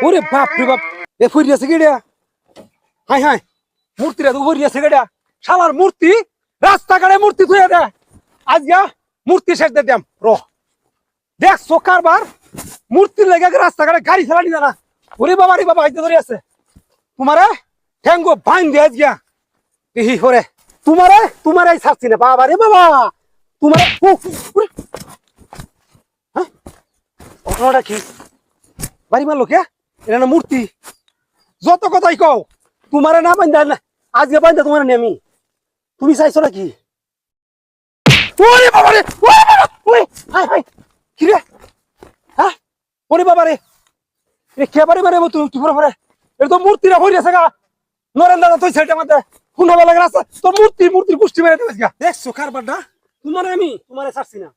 ওরে বাপ রে বাপ, এ ফুরিয়েছে গেড়া। হাই হাই, মূর্তিটা তো ফুরিয়েছে গেড়া। শালার মূর্তি রাস্তাঘাটে মূর্তি থুয়ে দেয়। আজকে মূর্তি শেষ দিয়ে দাম র দেখছো কারবার। মূর্তির লেগে রাস্তাঘাটে গাড়ি চালানি জানা। ওরে বাবা রে বাবা, হাইতে ধরে আছে তোমারে ঠ্যাঙ্গো বাইন দিয়ে আজকে এই করে তোমারে ছাড়ছি না বাবা রে বাবা। তোমারে হ্যাঁ ঘটনাটা কি? বাড়ি মারলো কে? এটা না মূর্তি। যত কথাই কও তোমারে না বান্ধা না, আজকে বান্ধা তোমার নেমি। তুমি চাইছো নাকি? ওরে বাবা রে, ওরে বাবা, ওরে হাই হাই, কি রে? হ্যাঁ ওরে বাবা রে, এ কে বাড়ি মারে তুই পরে এটা তো মূর্তিরা হয়ে গেছে গা। নরেন্দ্র তুই সাইডের মধ্যে খুন হবে লাগে রাস্তা তোর মূর্তির গোষ্ঠী মেরে দেবে। দেখছো কারবারটা? তোমারে ছাড়ছি না।